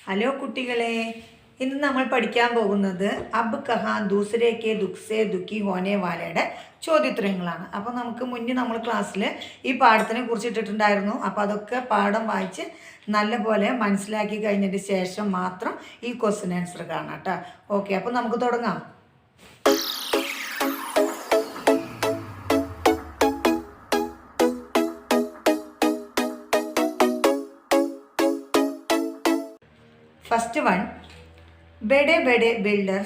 Hello കുട്ടികളെ, ഇന്ന് നമ്മൾ പഠിക്കാൻ പോകുന്നത് അബ് കഹാൻ ദൂസരെ കെ ദുഃഖ്സെ ദുഃഖി ഹോനെ വാലയുടെ ചോദ്യോത്തരങ്ങളാണ്. അപ്പോൾ നമുക്ക് മുന്നേ നമ്മൾ ക്ലാസ്സിൽ ഈ പാഠത്തിനെ കുറിച്ച് ഇട്ടിട്ടുണ്ടായിരുന്നു. അപ്പോൾ അതൊക്കെ പാഠം വായിച്ച് നല്ലപോലെ മനസ്സിലാക്കി കഴിഞ്ഞതിന് ശേഷം മാത്രം ഈ ക്വസ്റ്റ്യൻ ആൻസർ കാണാം കേട്ടോ. ഓക്കെ, അപ്പോൾ നമുക്ക് തുടങ്ങാം. फर्स्ट वन, बड़े बड़े बिल्डर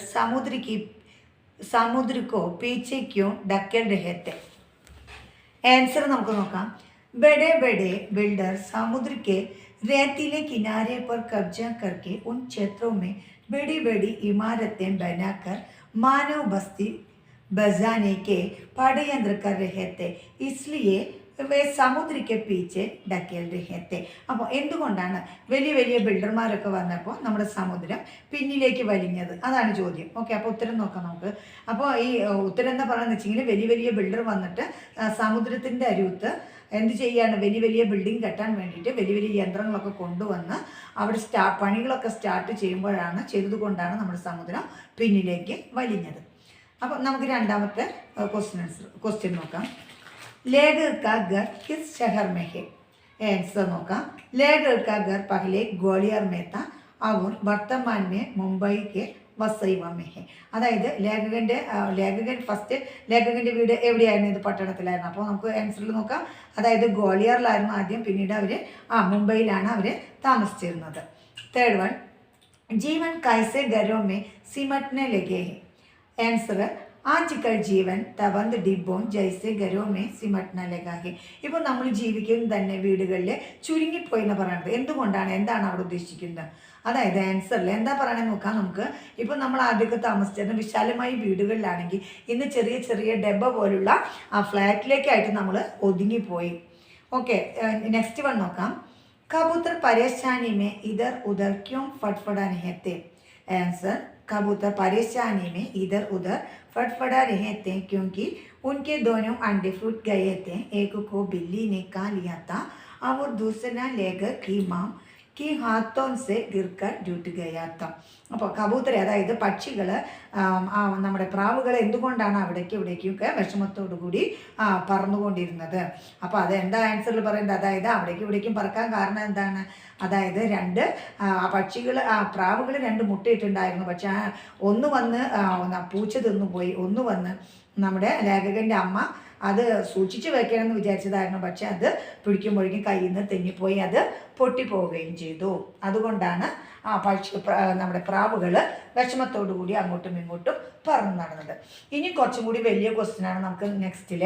समुद्र को पीछे क्यों ढकेल रहे थे? आंसर നമുക്ക് നോക്കാം. बड़े बड़े बिल्डर समुद्र के रेतीले किनारे पर कब्जा करके उन क्षेत्रों में बड़ी बड़ी इमारतें बनाकर मानव बस्ती बसाने के षड्यंत्र कर रहे थे, इसलिए സമുദ്രയ്ക്ക് പീച്ചെ ഡക്കേൽ രഹത്തെ. അപ്പോൾ എന്തുകൊണ്ടാണ് വലിയ വലിയ ബിൽഡർമാരൊക്കെ വന്നപ്പോൾ നമ്മുടെ സമുദ്രം പിന്നിലേക്ക് വലിഞ്ഞത്? അതാണ് ചോദ്യം. ഓക്കെ, അപ്പോൾ ഉത്തരം നോക്കാം നമുക്ക്. അപ്പോൾ ഈ ഉത്തരം എന്താ പറയുന്നത് വെച്ചെങ്കിൽ, വലിയ വലിയ ബിൽഡർ വന്നിട്ട് സമുദ്രത്തിൻ്റെ അരുവത്ത് എന്ത് ചെയ്യാണ്? വലിയ വലിയ ബിൽഡിംഗ് കെട്ടാൻ വേണ്ടിയിട്ട് വലിയ വലിയ യന്ത്രങ്ങളൊക്കെ കൊണ്ടുവന്ന് അവിടെ പണികളൊക്കെ സ്റ്റാർട്ട് ചെയ്തതുകൊണ്ടാണ് നമ്മുടെ സമുദ്രം പിന്നിലേക്ക് വലിഞ്ഞത്. അപ്പോൾ നമുക്ക് രണ്ടാമത്തെ ക്വസ്റ്റ്യൻ നോക്കാം. लेगर का घर किस शहर में है? आंसर നോക്കാം. लेगर का घर पहले ग्वालियर में था और वर्तमान में मुंबई के വസൈവ में है. അതായത് ലേഖകൻ്റെ വീട് എവിടെയായിരുന്നു? ഇത് പട്ടണത്തിലായിരുന്നു. അപ്പോൾ നമുക്ക് ആൻസറിൽ നോക്കാം. അതായത് ഗ്വാളിയറിലായിരുന്നു ആദ്യം, പിന്നീട് അവർ മുംബൈയിലാണ് അവർ താമസിച്ചിരുന്നത്. തേർഡ് വൺ, जीवन कैसे घरों में सिमटने लगे हैं? आंसर, ആജ് ജീവൻ തവന്ത് ഡിബോൻ ജൈസെ ഗരോമേ സിമട്ന ലഗാഹെ. ഇപ്പോൾ നമ്മൾ ജീവിക്കുന്ന തന്നെ വീടുകളിൽ ചുരുങ്ങിപ്പോയി എന്ന് പറയുന്നത് എന്താണ് അവിടെ ഉദ്ദേശിക്കുന്നത്? അതായത് ആൻസറിൽ എന്താ പറയണമെന്ന് നോക്കാം നമുക്ക്. ഇപ്പോൾ നമ്മൾ ആദ്യമൊക്കെ താമസിച്ചിരുന്ന വിശാലമായ വീടുകളിലാണെങ്കിൽ ഇന്ന് ചെറിയ ചെറിയ ഡബ്ബ പോലുള്ള ആ ഫ്ലാറ്റിലേക്കായിട്ട് നമ്മൾ ഒതുങ്ങിപ്പോയി. ഓക്കെ, നെക്സ്റ്റ് വൺ നോക്കാം. കബൂത്തർ പരേശാനി മേ ഇധർ ഉധർ ക്യോം ഫട്ഫടാ രഹത്തെ? आंसर, कबूतर परेशानी में इधर उधर फटफड़ा रहे थे क्योंकि उनके दोनों अंडे फूट गए थे. एक को बिल्ली ने खा लिया था और दूसरा लेकर की माम की हाथों से गिरकर टूट गया था. അപ്പോൾ കബൂത്തർ, അതായത് പക്ഷികൾ, നമ്മുടെ പ്രാവുകൾ എന്തുകൊണ്ടാണ് ഇവിടേക്കൊക്കെ വിഷമത്തോടു കൂടി പറന്നുകൊണ്ടിരുന്നത്? അപ്പോൾ അത് എന്താ ആൻസറിൽ പറയുന്നത്? അതായത് ഇവിടേക്കും പറക്കാൻ കാരണം എന്താണ്? അതായത് പ്രാവുകൾ രണ്ട് മുട്ടയിട്ടുണ്ടായിരുന്നു. പക്ഷെ ഒന്ന് വന്ന് പൂച്ച തിന്നുപോയി, ഒന്ന് വന്ന് നമ്മുടെ ലേഖകൻ്റെ അമ്മ അത് സൂക്ഷിച്ച് വെക്കണമെന്ന് വിചാരിച്ചതായിരുന്നു. പക്ഷെ അത് പിടിക്കുമ്പോഴേക്കും കയ്യിൽ നിന്ന് തെന്നിപ്പോയി, അത് പൊട്ടിപ്പോവുകയും ചെയ്തു. അതുകൊണ്ടാണ് നമ്മുടെ പ്രാവുകൾ വിഷമത്തോടു കൂടി അങ്ങോട്ടും ഇങ്ങോട്ടും പറന്നു നടന്നത്. ഇനി കുറച്ചും കൂടി വലിയ ക്വസ്റ്റ്യനാണ് നമുക്ക് നെക്സ്റ്റിൽ.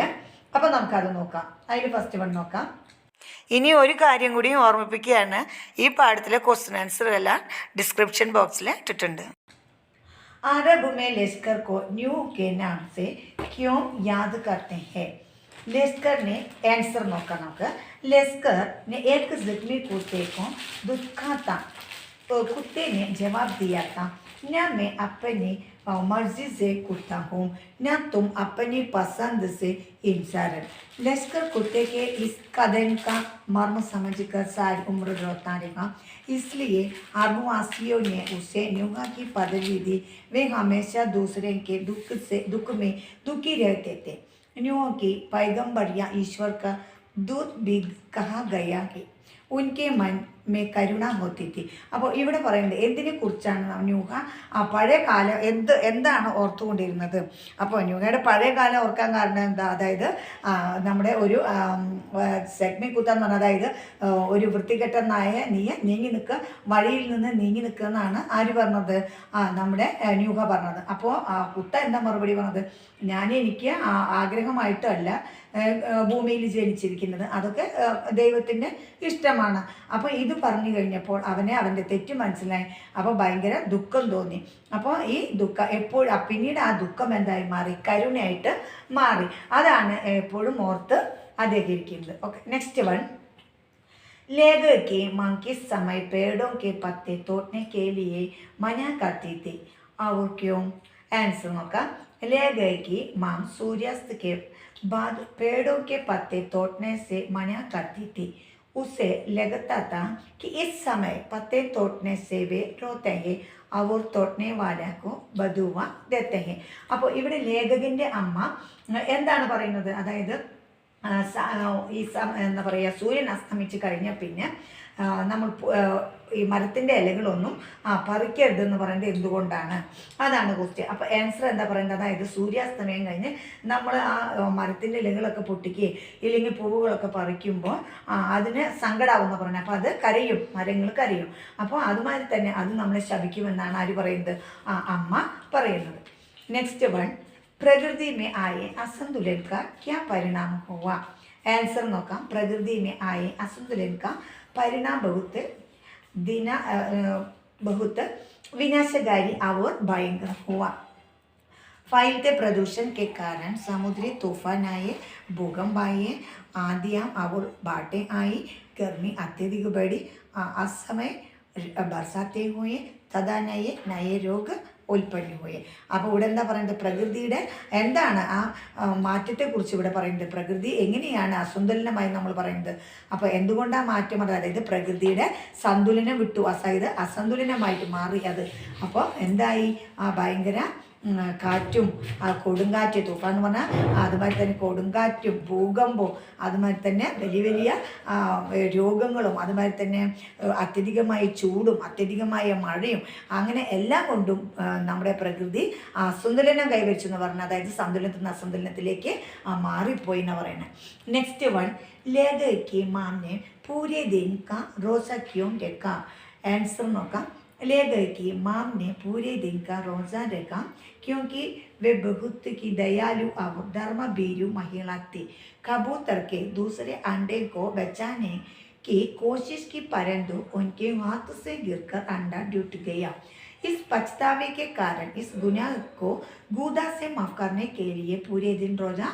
അപ്പോൾ നമുക്കത് നോക്കാം. അതിൽ ഫസ്റ്റ് വൺ നോക്കാം. ഇനി ഒരു കാര്യം കൂടി ഓർമ്മിപ്പിക്കുകയാണ്, ഈ പാഠത്തിലെ ക്വസ്റ്റ്യൻ ആൻസർ എല്ലാം ഡിസ്ക്രിപ്ഷൻ ബോക്സിൽ ഇട്ടിട്ടുണ്ട്. अरब में लेस्कर को न्यू के नाम से क्यों याद करते हैं? लेस्कर ने आंसर നോക്കാം നമുക്ക്. लेस्कर ने एक जख्मी कुत्ते को दुखा था तो कुत्ते ने जवाब दिया था, न मैं अपनी मर्जी से कुत्ता हूँ, न तुम अपनी पसंद से इंसान. लेस्कर कुत्ते के इस कदम का मर्म समझकर सारी उम्र रोता रहा, इसलिए अरबवासियों ने उसे न्यूहा की पदवी दी. वे हमेशा दूसरे के दुख में दुखी रहते थे. न्यूहा की पैगंबर या ईश्वर का दूत भी कहा गया है. ഉൻകെ മൻ മേ കരുണ ഹോത്തി തി. അപ്പോൾ ഇവിടെ പറയുന്നത് എന്തിനെ കുറിച്ചാണ്? ന്യൂഹ പഴയ കാലം എന്താണ് ഓർത്തുകൊണ്ടിരുന്നത്? അപ്പോൾ ന്യൂഹയുടെ പഴയ കാലം ഓർക്കാൻ കാരണം എന്താ? അതായത് നമ്മുടെ ഒരു സെഗ്മി കുത്താന്ന് പറഞ്ഞാൽ, അതായത് ഒരു വൃത്തികെട്ട നായ നീങ്ങി നിൽക്കുക, വഴിയിൽ നിന്ന് നീങ്ങി നിൽക്കുക എന്നാണ് ആര് പറഞ്ഞത്? നമ്മുടെ ന്യൂഹ പറഞ്ഞത്. അപ്പോൾ കുത്ത എന്താ മറുപടി പറഞ്ഞത്? എനിക്ക് ആഗ്രഹമായിട്ടല്ല ഭൂമിയിൽ ജനിച്ചിരിക്കുന്നത്, അതൊക്കെ ദൈവത്തിൻ്റെ ഇഷ്ടമാണ്. അപ്പോൾ ഇത് പറഞ്ഞു കഴിഞ്ഞപ്പോൾ അവൻ്റെ തെറ്റ് മനസ്സിലായി. അപ്പോൾ ഭയങ്കര ദുഃഖം തോന്നി. അപ്പോൾ ഈ ദുഃഖം പിന്നീട് ആ ദുഃഖം എന്തായി മാറി? കരുണയായിട്ട് മാറി. അതാണ് എപ്പോഴും ഓർത്ത് അദ്ദേഹിക്കുന്നത്. Okay, next one. लेगर की मां किस समय पेड़ों के पत्ते तोड़ने के लिए मना करती थी और क्यों? आंसर നോക്കാം. लेगर की मां सूर्यास्त के बाद पेड़ों के पत्ते तोड़ने से मना करती थी. उसे लगता था कि इस समय पत्ते तोड़ने से वे रोते हैं और തോട്ടനെ വാലാക്കോ ബദുവ ദത്തഹെ. അപ്പോൾ ഇവിടെ ലേഖകൻ്റെ അമ്മ എന്താണ് പറയുന്നത്, അതായത് എന്താ പറയുക, സൂര്യൻ അസ്തമിച്ച് കഴിഞ്ഞ പിന്നെ നമ്മൾ ഈ മരത്തിൻ്റെ ഇലകളൊന്നും പറിക്കരുതെന്ന് പറയുന്നത് എന്തുകൊണ്ടാണ്, അതാണ് ക്വസ്റ്റ്യൻ. അപ്പോൾ ആൻസർ എന്താ പറയുന്നത്, അതായത് സൂര്യാസ്തമയം കഴിഞ്ഞ് നമ്മൾ ആ മരത്തിൻ്റെ ഇലകളൊക്കെ പൊട്ടിക്കുകയും ഇല്ലെങ്കിൽ പൂവുകളൊക്കെ പറിക്കുമ്പോൾ അതിന് സങ്കടമാവുമെന്ന് പറയുന്നത്. അപ്പോൾ അത് കരയും, മരങ്ങൾ കരയും. അപ്പോൾ അതുമാതിരി തന്നെ അത് നമ്മളെ ശപിക്കുമെന്നാണ് ആര് പറയുന്നത്, അമ്മ പറയുന്നത്. നെക്സ്റ്റ് വൺ, प्रकृति में आए असंतुलन का क्या परिणाम हुआ. आंसर നോക്കാം. प्रकृति में आए असंतुलन का परिणाम बहुत विनाशकारी और भयंकर हुआ. फैलते प्रदूषण के कारण समुद्री तूफान आए, भूकंप आए, आंधियाँ और बाढ़ें आई, गर्मी अत्यधिक बढ़ी, असमय बरसातें हुए, तथा नए रोग ഉൽപ്പന്നമായി. അപ്പോൾ ഇവിടെ എന്താ പറയുന്നത്, പ്രകൃതിയുടെ എന്താണ് ആ മാറ്റത്തെക്കുറിച്ച് ഇവിടെ പറയുന്നത്. പ്രകൃതി എങ്ങനെയാണ് അസന്തുലനമായി നമ്മൾ പറയുന്നത്. അപ്പോൾ എന്തുകൊണ്ടാണ് മാറ്റം, അതായത് പ്രകൃതിയുടെ സന്തുലനം വിട്ടു, അതായത് അസന്തുലനമായിട്ട് മാറി അത്. അപ്പോൾ എന്തായി, ആ ഭയങ്കര കാറ്റും കൊടുങ്കാറ്റ്, തൂഫാൻ എന്ന് പറഞ്ഞാൽ അതുമാതിരി തന്നെ കൊടുങ്കാറ്റും ഭൂകമ്പവും അതുമാതിരി തന്നെ വലിയ വലിയ രോഗങ്ങളും അതുമാതിരി തന്നെ അത്യധികമായ ചൂടും അത്യധികമായ മഴയും അങ്ങനെ എല്ലാം കൊണ്ടും നമ്മുടെ പ്രകൃതി അസന്തുലനം കൈവരിച്ചു എന്ന് പറഞ്ഞാൽ, അതായത് സന്തുലനത്തിൽ നിന്ന് അസന്തുലനത്തിലേക്ക് മാറിപ്പോയി എന്ന് പറയുന്നത്. നെക്സ്റ്റ് വൺ, ലേഖയ്ക്ക് മാമിനെ പൂരെ ദിൻ കാ റോസ ക്യോ രക്കാ. ആൻസർ നോക്കാം. ले गए कि माम ने पूरे दिन का रोज़ा रखा क्योंकि वे बहुत की दयालु और धर्मभीरू महिला थी. कबूतर के दूसरे अंडे को बचाने की कोशिश की परंतु उनके हाथ से गिरकर अंडा टूट गया. इस पछतावे के कारण इस गुनाह को गुदा से माफ करने के लिए पूरे दिन रोज़ा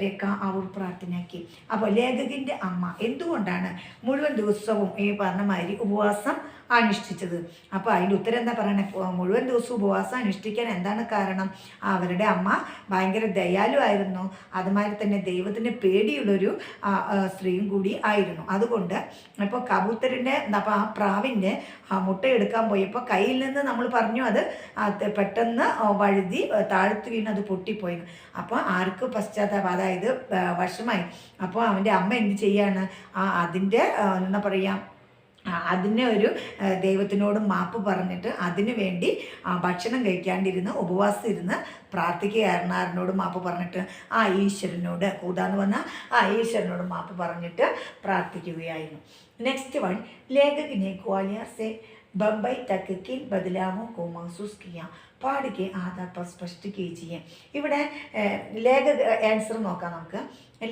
രക്ക അവർ പ്രാർത്ഥനയാക്കി. അപ്പോൾ ലേഖകൻ്റെ അമ്മ എന്തുകൊണ്ടാണ് മുഴുവൻ ദിവസവും ഈ പറഞ്ഞ മാതിരി ഉപവാസം അനുഷ്ഠിച്ചത്. അപ്പോൾ അതിൻ്റെ ഉത്തരം എന്താ പറയണേ, മുഴുവൻ ദിവസവും ഉപവാസം അനുഷ്ഠിക്കാൻ എന്താണ് കാരണം, അവരുടെ അമ്മ ഭയങ്കര ദയാലു ആയിരുന്നു, അതുമാതിരി തന്നെ ദൈവത്തിന് പേടിയുള്ളൊരു സ്ത്രീയും കൂടി ആയിരുന്നു. അതുകൊണ്ട് ഇപ്പോൾ കബൂത്തറിൻ്റെ അപ്പോൾ ആ പ്രാവിൻ്റെ മുട്ടയെടുക്കാൻ പോയപ്പോൾ കയ്യിൽ നിന്ന് നമ്മൾ പറഞ്ഞു അത് പെട്ടെന്ന് വഴുതി താഴ്ത്തു വീണ് അത് പൊട്ടിപ്പോയി. അപ്പോൾ ആർക്ക് പശ്ചാത്താപം, അതായത് വശമായി. അപ്പോൾ അവൻ്റെ അമ്മ എന്ത് ചെയ്യാണ്, അതിൻ്റെ എന്താ പറയുക, അതിനെ ഒരു ദൈവത്തിനോട് മാപ്പ് പറഞ്ഞിട്ട് അതിനു വേണ്ടി ഭക്ഷണം കഴിക്കാണ്ടിരുന്ന് ഉപവാസം ഇരുന്ന് പ്രാർത്ഥിക്കുകയായിരുന്നു. ആരിനോട് മാപ്പ് പറഞ്ഞിട്ട്, ഈശ്വരനോട്. കൂതാന്ന് പറഞ്ഞാൽ ഈശ്വരനോട് മാപ്പ് പറഞ്ഞിട്ട് പ്രാർത്ഥിക്കുകയായിരുന്നു. നെക്സ്റ്റ് വൺ, ലേഖകനെ ഗ്വാലിയർ സെ बम्बई तक किन बदलावों को महसूस किया, പാഠ के आधार पर स्पष्ट कीजिए. ഇവിടെ ലേഖക ആൻസർ നോക്കാം നമുക്ക്.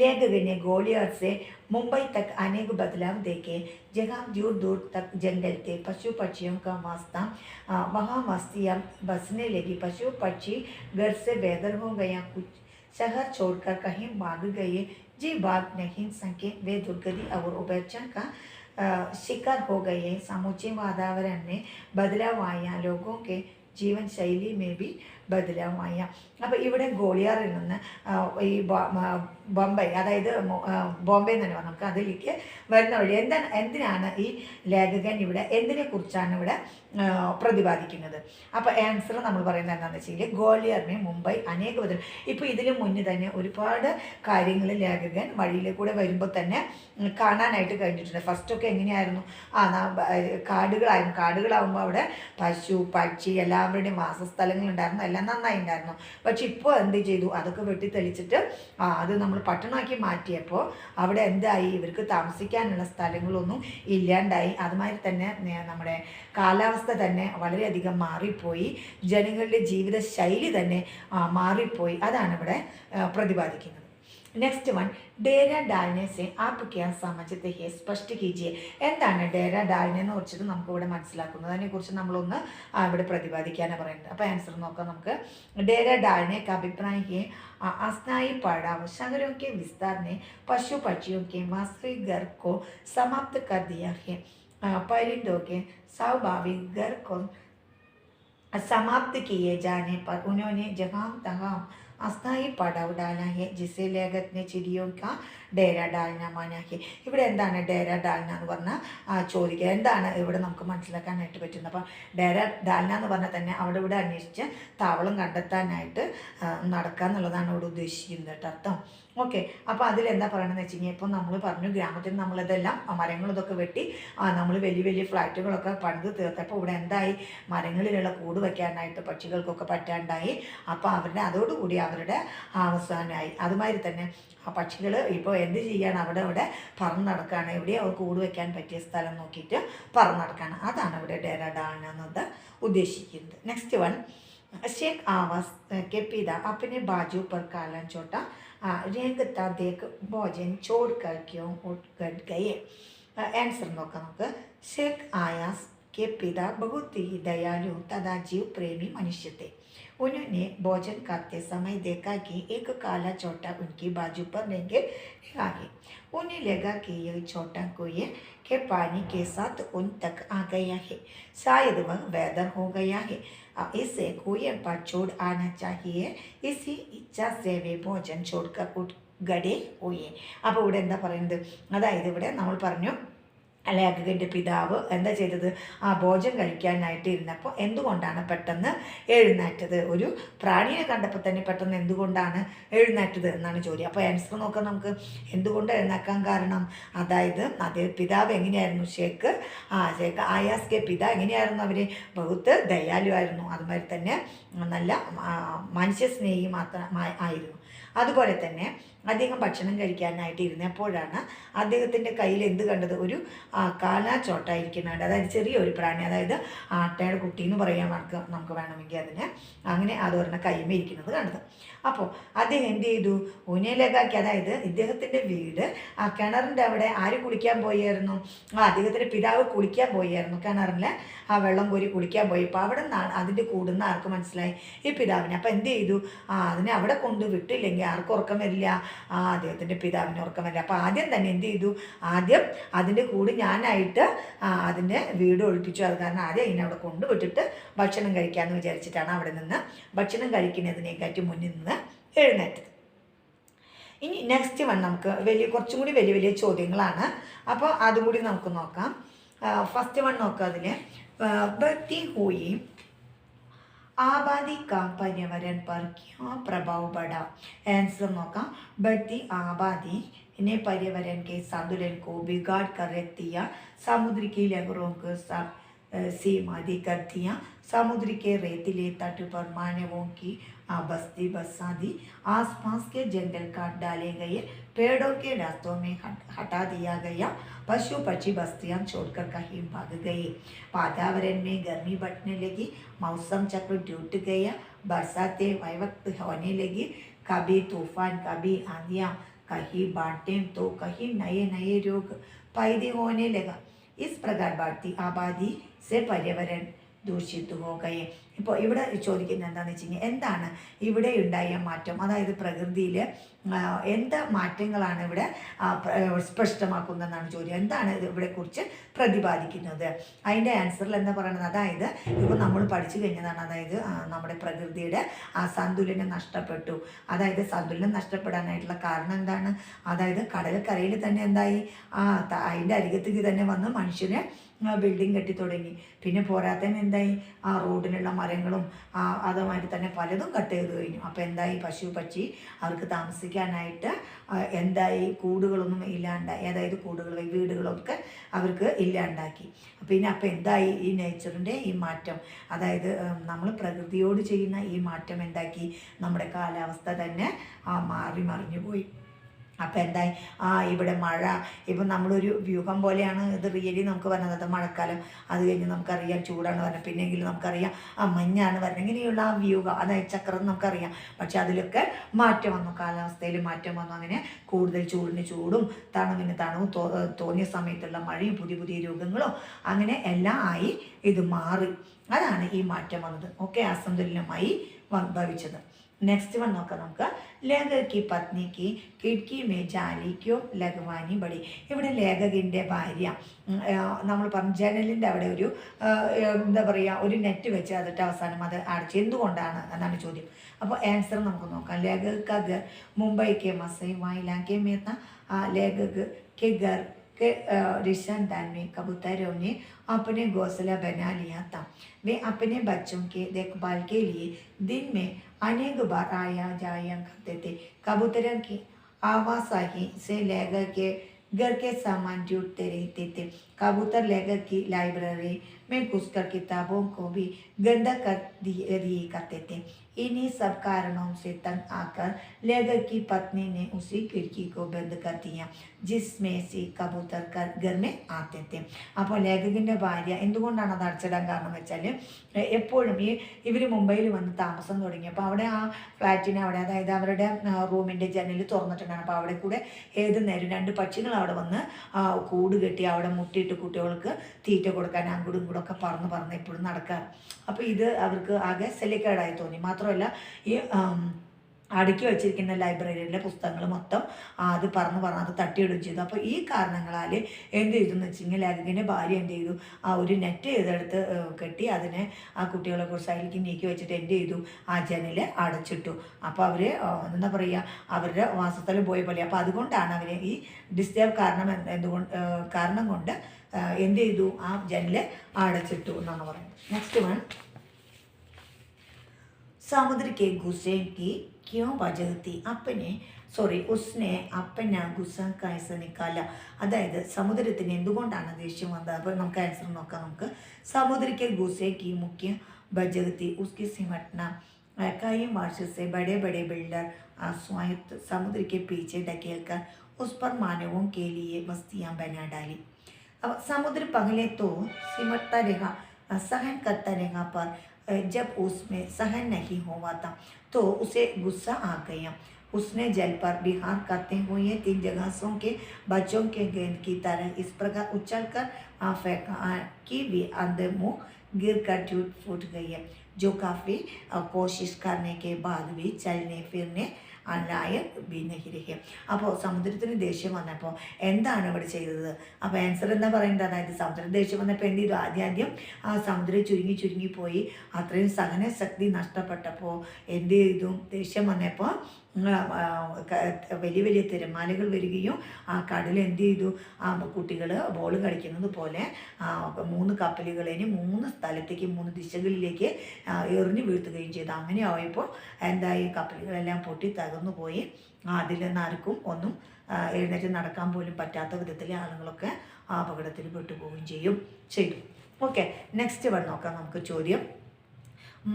लेखक ने ग्वालियर से मुंबई तक अनेक बदलाव देखे. जहाँ दूर दूर तक जंगल थे, पशु पक्षियों का वास्ता, वहाँ मस्तियाँ बसने लगी. पशु पक्षी घर से बेदर हो गया, कुछ शहर छोड़कर कहीं भाग गए. जी भाग नहीं सके वे दुर्गति और उपेक्षा का शिकार हो गए. समूचे वातावरण में बदलाव आया, लोगों के जीवन शैली में भी ബദലാവായ. അപ്പോൾ ഇവിടെ ഗോളിയാറിൽ നിന്ന് ഈ ബോംബെ, അതായത് ബോംബെ എന്ന് തന്നെ പറഞ്ഞു, നമുക്ക് അതിലേക്ക് വരുന്ന വഴി എന്തിനാണ് ഈ ലേഖകൻ ഇവിടെ എന്തിനെക്കുറിച്ചാണ് ഇവിടെ പ്രതിപാദിക്കുന്നത്. അപ്പോൾ ആൻസർ നമ്മൾ പറയുന്നത് എന്താണെന്ന് വെച്ചാൽ ഗ്വാളിയറിനെ മുംബൈ അനേക ബദൽ. ഇപ്പോൾ ഇതിന് മുന്നേ തന്നെ ഒരുപാട് കാര്യങ്ങൾ ലേഖകൻ വഴിയിൽ കൂടെ വരുമ്പോൾ തന്നെ കാണാനായിട്ട് കഴിഞ്ഞിട്ടുണ്ട്. ഫസ്റ്റൊക്കെ എങ്ങനെയായിരുന്നു, കാടുകളായിരുന്നു. കാടുകളാകുമ്പോൾ അവിടെ പശു പക്ഷി എല്ലാവരുടെയും വാസസ്ഥലങ്ങളുണ്ടായിരുന്നു, എല്ലാം നന്നായി ഉണ്ടായിരുന്നു. പക്ഷെ ഇപ്പോൾ എന്ത് ചെയ്തു, അതൊക്കെ വെട്ടിത്തെളിച്ചിട്ട് അത് നമ്മൾ പട്ടണമാക്കി മാറ്റിയപ്പോൾ അവിടെ എന്തായി, ഇവർക്ക് താമസിക്കാനുള്ള സ്ഥലങ്ങളൊന്നും ഇല്ലാണ്ടായി. അതുമാതിരി തന്നെ നമ്മുടെ കാലാവസ്ഥ തന്നെ വളരെയധികം മാറിപ്പോയി, ജനങ്ങളുടെ ജീവിത ശൈലി തന്നെ മാറിപ്പോയി. അതാണ് ഇവിടെ പ്രതിപാദിക്കുന്നത്. നെക്സ്റ്റ് വൺ, ഡേര ഡാൽനെ സെ ആപ്പ് ക്യാ സമझते हैं സ്പഷ്ട കീജിയെ. എന്താണ് ഡേര ഡാൽനെ എന്ന് കുറിച്ചിട്ട് നമുക്ക് ഇവിടെ മനസ്സിലാക്കുന്നത്, അതിനെക്കുറിച്ച് നമ്മളൊന്ന് ഇവിടെ പ്രതിപാദിക്കാനാണ് പറയുന്നത്. അപ്പോൾ ആൻസർ നോക്കാം നമുക്ക്. ഡേര ഡാൽനെ का अभिप्राय है अस्थायी पड़ाव, शहरों के विस्तार ने पशु पक्षियों के वास्तविक घर को समाप्त कर दिया है. परिंदों के स्वाभाविक घर को समाप्त किए जाने पर उन्होंने जहाँ तहाँ അസ്ഥായി പടവ് ഡാൽന ഹെ ജിസെ ലേഖക് നെ ചിരിയോ കാ ഡേര ഡാൽന മാന ഹെ. ഇവിടെ എന്താണ് ഡേര ഡാൽന എന്ന് പറഞ്ഞാൽ ചോദിക്കുക, എന്താണ് ഇവിടെ നമുക്ക് മനസ്സിലാക്കാനായിട്ട് പറ്റുന്നത്. അപ്പം ഡേര ഡാൽന എന്ന് പറഞ്ഞാൽ തന്നെ അവിടെ ഇവിടെ അന്വേഷിച്ച് താവളം കണ്ടെത്താനായിട്ട് നടക്കുക എന്നുള്ളതാണ് ഇവിടെ ഉദ്ദേശിക്കുന്നത് കേട്ടോ അർത്ഥം. ഓക്കെ, അപ്പോൾ അതിലെന്താ പറയണമെന്ന് വെച്ച് കഴിഞ്ഞാൽ, ഇപ്പോൾ നമ്മൾ പറഞ്ഞു ഗ്രാമത്തിൽ നമ്മളിതെല്ലാം മരങ്ങൾ ഇതൊക്കെ വെട്ടി നമ്മൾ വലിയ വലിയ ഫ്ലാറ്റുകളൊക്കെ പണിത് തീർത്തപ്പോൾ ഇവിടെ എന്തായി, മരങ്ങളിലുള്ള കൂട് വയ്ക്കാനായിട്ട് പക്ഷികൾക്കൊക്കെ പറ്റാണ്ടായി. അപ്പോൾ അതോടുകൂടി അവരുടെ അവസാനമായി. അതുമാതിരി തന്നെ ആ പക്ഷികൾ ഇപ്പോൾ എന്ത് ചെയ്യാണ്, അവിടെ പറന്ന് നടക്കുകയാണ്. എവിടെയോ കൂട് വയ്ക്കാൻ പറ്റിയ സ്ഥലം നോക്കിയിട്ട് പറന്ന് നടക്കുകയാണ്. അതാണ് ഇവിടെ ഡേര ഡാൽന എന്നത് ഉദ്ദേശിക്കുന്നത്. നെക്സ്റ്റ് വൺ, शेख आवास के पिता अपने बाजू पर काला छोटा रेंगता देख भोजन छोड़कर क्यों उठ गए. आंसर നോക്കാം നമുക്ക്. शेख आयास के पिता बहुत ही दयालु तथा जीव प्रेमी मनुष्य थे. उन्होंने भोजन खाते समय देखा कि एक काला छोटा उनकी बाजू पर रेंगे आगे. उन्हें लगा कि यह छोटा कुएं के पानी के साथ उन तक आ गया है. शायद वह वेदर हो गया है. इसे कुएं पर छोड़ आना चाहिए. इसी इच्छा से वे भोजन छोड़कर उठ गए हुए. അപ്പോൾ ഇവിടെ എന്താ പറയുന്നത്, അതായത് ഇവിടെ നമ്മൾ പറഞ്ഞു ലേഖകൻ്റെ പിതാവ് എന്താ ചെയ്തത്, ഭോജനം കഴിക്കാനായിട്ട് ഇരുന്നപ്പോൾ എന്തുകൊണ്ടാണ് പെട്ടെന്ന് എഴുന്നേറ്റത്, ഒരു പ്രാണിയെ കണ്ടപ്പോൾ തന്നെ പെട്ടെന്ന് എന്തുകൊണ്ടാണ് എഴുന്നേറ്റത് എന്നാണ് ചോദ്യം. അപ്പോൾ ആൻസർ നോക്കാം നമുക്ക്. എന്തുകൊണ്ട് എഴുന്നേക്കാൻ കാരണം, അതായത് അതേ പിതാവ് എങ്ങനെയായിരുന്നു, ഷേഖ് ആയാസ് കെ പിത എങ്ങനെയായിരുന്നു, അവർ ബഹുത്ത് ദയാലുവായിരുന്നു, അതുമാതിരി തന്നെ നല്ല മനുഷ്യസ്നേഹി ആയിരുന്നു. അതുപോലെ തന്നെ അദ്ദേഹം ഭക്ഷണം കഴിക്കാനായിട്ട് ഇരുന്നപ്പോഴാണ് അദ്ദേഹത്തിൻ്റെ കയ്യിൽ എന്ത് കണ്ടത്, ഒരു കാലാച്ചോട്ടായിരിക്കുന്നുണ്ട്. അതായത് ചെറിയൊരു പ്രാണി, അതായത് ആട്ടയുടെ കുട്ടി എന്ന് പറയാൻ നമുക്ക് വേണമെങ്കിൽ അതിന് അങ്ങനെ അതൊരെണ്ണം കൈമേ ഇരിക്കുന്നത് കണ്ടത്. അപ്പോൾ അദ്ദേഹം എന്ത് ചെയ്തു, ഉനയിലേക്കാക്കി, അതായത് ഇദ്ദേഹത്തിൻ്റെ വീട് ആ കിണറിൻ്റെ അവിടെ ആര് കുളിക്കാൻ പോയായിരുന്നു, അദ്ദേഹത്തിൻ്റെ പിതാവ് കുളിക്കാൻ പോയായിരുന്നു. കിണറിൽ ആ വെള്ളം കോരി കുളിക്കാൻ പോയി. അപ്പോൾ അവിടെ നിന്നാണ് അതിൻ്റെ കൂടുന്ന ആർക്ക് മനസ്സിലായി, ഈ പിതാവിന്. അപ്പോൾ എന്ത് ചെയ്തു, അതിനെ അവിടെ കൊണ്ട് വിട്ടില്ലെങ്കിൽ ആർക്കും ഉറക്കം വരില്ല, അദ്ദേഹത്തിൻ്റെ പിതാവിന് ഉറക്കം വരില്ല. അപ്പോൾ ആദ്യം തന്നെ എന്ത് ചെയ്തു, ആദ്യം അതിൻ്റെ കൂട് ഞാനായിട്ട് അതിൻ്റെ വീട് ഒഴിപ്പിച്ചു. അത് കാരണം ആദ്യം അതിനെ അവിടെ കൊണ്ടുവിട്ടിട്ട് ഭക്ഷണം കഴിക്കാമെന്ന് വിചാരിച്ചിട്ടാണ് അവിടെ നിന്ന് ഭക്ഷണം കഴിക്കുന്നതിനെക്കാട്ടി മുന്നിൽ നിന്ന് എഴുന്നേറ്റത്. ഇനി നെക്സ്റ്റ് വൺ നമുക്ക് കുറച്ചും കൂടി വലിയ ചോദ്യങ്ങളാണ്. അപ്പോൾ അതും കൂടി നമുക്ക് നോക്കാം. ഫസ്റ്റ് വൺ നോക്കാം. അതിൽ बढ़ती हुई आबादी का पर्यावरण पर क्या प्रभाव पड़ा. आंसर നോക്കാം. बढ़ती आबादी ने पर्यावरण के संतुलन को बिगाड़ कर रख दिया. समुद्र की लहरों को सीमा कर दिया. समुद्र के रेतीले तट पर मानवों की बस्ती बसा दी. आसपास के जंगल काट डाले गए. पेड़ों के रास्तों में हटा दिया गया. पशु पक्षी बस्तियां छोड़कर कहीं भाग गए. वातावरण में गर्मी बढ़ने लगी. मौसम चक्र टूट गया. बरसातें वक्त होने लगी. कभी तूफान, कभी आंधियां, कहीं बाढ़ें तो कहीं नए रोग पैदा होने लगा. इस प्रकार बढ़ती आबादी से पर्यावरण ദൂഷിത്തു പോകയെ. ഇപ്പോൾ ഇവിടെ ചോദിക്കുന്നത് എന്താണെന്ന് വെച്ച് കഴിഞ്ഞാൽ, എന്താണ് ഇവിടെ ഉണ്ടായ മാറ്റം, അതായത് പ്രകൃതിയിൽ എന്ത് മാറ്റങ്ങളാണ് ഇവിടെ സ്പഷ്ടമാക്കുന്നതെന്നാണ് ചോദ്യം. എന്താണ് ഇവിടെ കുറിച്ച് പ്രതിപാദിക്കുന്നത്. അതിൻ്റെ ആൻസറിൽ എന്താ പറയുന്നത്, അതായത് ഇപ്പോൾ നമ്മൾ പഠിച്ചു കഴിഞ്ഞതാണ്, അതായത് നമ്മുടെ പ്രകൃതിയുടെ സന്തുലനം നഷ്ടപ്പെട്ടു. അതായത് സന്തുലനം നഷ്ടപ്പെടാനായിട്ടുള്ള കാരണം എന്താണ്, അതായത് കടൽക്കരയിൽ തന്നെ എന്തായി, അതിൻ്റെ അരികത്തേക്ക് തന്നെ വന്ന് മനുഷ്യന് ബിൽഡിംഗ് കെട്ടി തുടങ്ങി. പിന്നെ പോരാത്തന്നെ എന്തായി, റോഡിലുള്ള മരങ്ങളും അതുമായിട്ട് തന്നെ പലതും കട്ട് ചെയ്ത് കഴിഞ്ഞു. അപ്പോൾ എന്തായി, പശു പക്ഷി അവർക്ക് താമസിക്കാനായിട്ട് എന്തായി, കൂടുകളൊന്നും ഇല്ലാണ്ടായി. അതായത് വീടുകളൊക്കെ അവർക്ക് ഇല്ലാണ്ടാക്കി. പിന്നെ അപ്പോൾ എന്തായി, ഈ നേച്ചറിൻ്റെ ഈ മാറ്റം, അതായത് നമ്മൾ പ്രകൃതിയോട് ചെയ്യുന്ന ഈ മാറ്റം എന്താക്കി, നമ്മുടെ കാലാവസ്ഥ തന്നെ മറിഞ്ഞു പോയി. അപ്പോൾ എന്തായി, ഇവിടെ മഴ, ഇപ്പം നമ്മളൊരു വ്യൂഹം പോലെയാണ് ഇത് റിയലി നമുക്ക് പറഞ്ഞത്. അത് മഴക്കാലം, അത് കഴിഞ്ഞ് നമുക്കറിയാം ചൂടാണ് പറഞ്ഞത്, പിന്നെങ്കിലും നമുക്കറിയാം മഞ്ഞാണ് പറഞ്ഞത്. ഇങ്ങനെയുള്ള ആ വ്യൂഹം, അതായത് ചക്രം നമുക്കറിയാം. പക്ഷെ അതിലൊക്കെ മാറ്റം വന്നു, കാലാവസ്ഥയിൽ മാറ്റം വന്നു. അങ്ങനെ കൂടുതൽ ചൂടിന് ചൂടും തണുവിന് തണുവും തോന്നിയ സമയത്തുള്ള മഴയും പുതിയ രോഗങ്ങളും അങ്ങനെ എല്ലാം ആയി ഇത് മാറി. അതാണ് ഈ മാറ്റം വന്നത്. ഒക്കെ അസന്തുലനമായി ഭവിച്ചത്. नेक्स्ट वन നോക്കാം നമുക്ക്. ലേഖക് की पत्नी की खिड़की में जाली क्यों लगवानी पड़ी. ഇവിടെ ലേഖകിൻ്റെ ഭാര്യ നമ്മൾ പറഞ്ഞ ജനലിൻ്റെ അവിടെ ഒരു എന്താ പറയുക ഒരു നെറ്റ് വെച്ച് അതിട്ട് അവസാനം അത് അടച്ച് എന്തുകൊണ്ടാണ് എന്നാണ് ചോദ്യം. അപ്പോൾ ആൻസർ നമുക്ക് നോക്കാം. ലേഖക് का घर मुंबई के मसईवा इलाके में था. लेखक के घर के रिश्तेदार में कबूतरों ने अपने घोंसला बना लिया था. वे अपने बच्चों के देखभाल के लिए दिन में अनेक बार आया जाया करते थे. कबूतरों की आवाजाही से लेखक के घर के सामान जुटते रहते थे. कबूतर लेखक की लाइब्रेरी में घुसकर किताबों को भी गंदा कर दिए करते थे. इन्हीं सब कारणों से तंग आकर लेखक की पत्नी ने उसी खिड़की को बंद कर दिया जिसमें से कबूतर घर में आते थे. അപ്പോൾ ലേഖകൻ്റെ ഭാര്യ എന്തുകൊണ്ടാണ് അത് അടച്ചിടാൻ കാരണം വെച്ചാൽ എപ്പോഴും ഇവർ മുംബൈയിൽ വന്ന് താമസം തുടങ്ങിയപ്പോൾ അവിടെ ആ ഫ്ലാറ്റിന് അവിടെ അതായത് അവരുടെ റൂമിൻ്റെ ജനൽ തുറന്നിട്ടുണ്ടാണ്. അപ്പോൾ അവിടെ കൂടെ ഏത് നേരം 2 പക്ഷികൾ അവിടെ വന്ന് കൂട് കെട്ടി അവിടെ മുട്ടിയിട്ട് കുട്ടികൾക്ക് തീറ്റ കൊടുക്കാൻ അങ്ങോട്ടും ഇങ്ങോട്ടും ഒക്കെ പറന്ന് എപ്പോഴും നടക്കാറ്. അപ്പോൾ ഇത് അവർക്ക് ആകെ സെലിക്കേടായി തോന്നി. മാത്രമല്ല ഈ അടുക്കി വെച്ചിരിക്കുന്ന ലൈബ്രറിയിലെ പുസ്തകങ്ങൾ മൊത്തം അത് പറന്ന് അത് തട്ടിയിടുകയും ചെയ്തു. അപ്പോൾ ഈ കാരണങ്ങളാൽ എന്ത് ചെയ്തു എന്ന് വെച്ചെങ്കിൽ ലേഖകൻ്റെ ഭാര്യ എന്ത് ചെയ്തു, ആ ഒരു നെറ്റ് ചെയ്തെടുത്ത് കെട്ടി അതിനെ ആ കുട്ടികളെ കുറിച്ച് അതിലേക്ക് നീക്കി വെച്ചിട്ട് എന്ത് ചെയ്തു, ആ ജനൽ അടച്ചിട്ടു. അപ്പോൾ അവർ എന്താ പറയുക അവരുടെ വാസസ്ഥലം പോയ പോലെ. അപ്പോൾ അതുകൊണ്ടാണ് അവർ ഈ ഡിസ്റ്റർബ് കാരണം കൊണ്ട് എന്ത് ചെയ്തു, ആ ജനൽ അടച്ചിട്ടു എന്നാണ് പറയുന്നത്. Next one. समुद्र के गुस्से की क्यों वजह थी उसने अपना गुस्सा कैसे निकाला. അതായത് സമുദ്രത്തിന് എന്തുകൊണ്ടാണ് ദേഷ്യം വന്നത്. അപ്പോൾ നമുക്ക് ആൻസർ നോക്കാം. നമുക്ക് समुद्र के गुस्से की मुख्य वजह थी उसकी सिमटना. कई वर्ष से बड़े बड़े बिल्डर स्वायत्त समुद्र के पीछे ढकेल कर उस पर मानवों के लिए बस्तियां बना डाली. अब समुद्र पहले तो सिमटता रहा, सहन करता रहा, पर जब उसमें सहन नहीं हुआ था तो उसे गुस्सा आ गया. उसने जल पर विहार करते हुए 3 जगहों के बच्चों के गेंद की तरह इस प्रकार उछल कर फेंका कि वे अंदर मुँह गिर कर टूट फूट गई है. जो काफ़ी कोशिश करने के बाद भी चलने फिरने लायक भी नहीं रहे. അപ്പോൾ സമുദ്രത്തിന് ദേഷ്യം വന്നപ്പോൾ എന്താണ് ഇവിടെ ചെയ്തത്. അപ്പോൾ ആൻസർ എന്താ പറയുന്നത്, അതായത് സമുദ്രത്തിന് ദേഷ്യം വന്നപ്പോൾ എന്ത് ചെയ്തു, ആദ്യം ആ സമുദ്രം ചുരുങ്ങിപ്പോയി. അത്രയും സഹനശക്തി നഷ്ടപ്പെട്ടപ്പോൾ എന്ത് ചെയ്തു, ദേഷ്യം വന്നപ്പോൾ വലിയ വലിയ തിരമാലകൾ വരികയും ആ കടൽ എന്ത് ചെയ്തു, ആ കുട്ടികൾ ബോൾ കളിക്കുന്നത് പോലെ 3 കപ്പലുകളിനെ 3 സ്ഥലത്തേക്ക് 3 ദിശകളിലേക്ക് എറിഞ്ഞു വീഴ്ത്തുകയും ചെയ്തു. അങ്ങനെ ആയപ്പോൾ എന്തായി, കപ്പലുകളെല്ലാം പൊട്ടി തകർന്നു പോയി. അതിൽ നിന്ന് ആർക്കും ഒന്നും എഴുന്നേറ്റ് നടക്കാൻ പോലും പറ്റാത്ത വിധത്തിൽ ആളുകളൊക്കെ ആ അപകടത്തിൽ പെട്ടുപോവുകയും ചെയ്തു. ഓക്കെ, നെക്സ്റ്റ് വൺ നോക്കാം നമുക്ക് ചോദ്യം.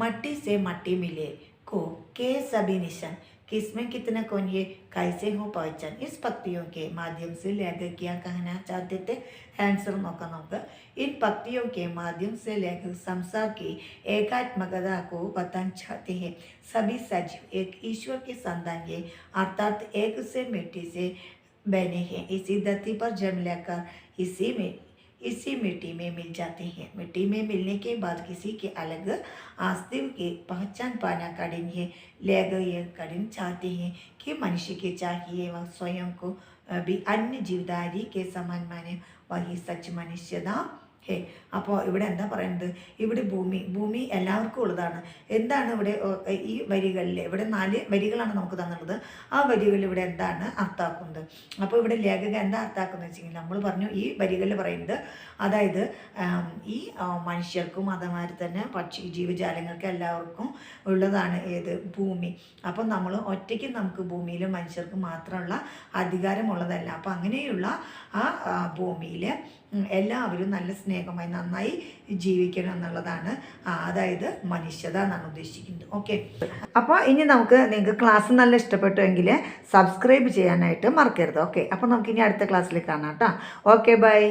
മട്ടി സെ മട്ടി മിലേ को के सभी निशान किसमें कितना कौन ये कैसे हो पहचान. इस पत्तियों के माध्यम से लेखक क्या कहना चाहते थे. आंसर നോക്കാം നമുക്ക്. इन पत्तियों के माध्यम से लेखक संसार की एकात्मकता को बताना चाहते हैं. सभी सजीव एक ईश्वर के संतान है, अर्थात एक से मिट्टी से बने हैं. इसी धरती पर जन्म लेकर इसी मिट्टी में मिल जाते हैं. मिट्टी में मिलने के बाद किसी के अलग अस्तित्व की पहचान पाना कठिन है. लेखक यह कठिन चाहते हैं कि मनुष्य के चाहिए वह स्वयं को भी अन्य जीवधारी के समान माने, वही सच मनुष्यता ഹേ. അപ്പോൾ ഇവിടെ എന്താ പറയുന്നത്, ഇവിടെ ഭൂമി എല്ലാവർക്കും ഉള്ളതാണ്. എന്താണ് ഇവിടെ ഈ വരികളിൽ ഇവിടെ 4 വരികളാണ് നമുക്ക് തന്നുള്ളത്. ആ വരികളിൽ ഇവിടെ എന്താണ് അർത്ഥാക്കുന്നത്. അപ്പോൾ ഇവിടെ ലേഖക എന്താ അർത്ഥാക്കുന്നത് വെച്ചെങ്കിൽ നമ്മൾ പറഞ്ഞു ഈ വരികളിൽ പറയുന്നത്, അതായത് ഈ മനുഷ്യർക്കും അതേമാതിരി തന്നെ ജീവജാലങ്ങൾക്ക് എല്ലാവർക്കും ഉള്ളതാണ് ഏത് ഭൂമി. അപ്പം നമ്മൾ ഒറ്റയ്ക്ക് നമുക്ക് ഭൂമിയിൽ മനുഷ്യർക്ക് മാത്രമുള്ള അധികാരമുള്ളതല്ല. അപ്പം അങ്ങനെയുള്ള ആ ഭൂമിയിൽ എല്ലാവരും നല്ല സ്നേഹമായി നന്നായി ജീവിക്കണം എന്നുള്ളതാണ്, അതായത് മനുഷ്യത എന്നാണ് ഉദ്ദേശിക്കുന്നത്. ഓക്കെ, അപ്പോൾ ഇനി നിങ്ങൾക്ക് ക്ലാസ് നല്ല ഇഷ്ടപ്പെട്ടുവെങ്കിൽ സബ്സ്ക്രൈബ് ചെയ്യാനായിട്ട് മറക്കരുത്. ഓക്കെ, അപ്പോൾ നമുക്ക് ഇനി അടുത്ത ക്ലാസ്സിൽ കാണാം കേട്ടോ. Okay, by.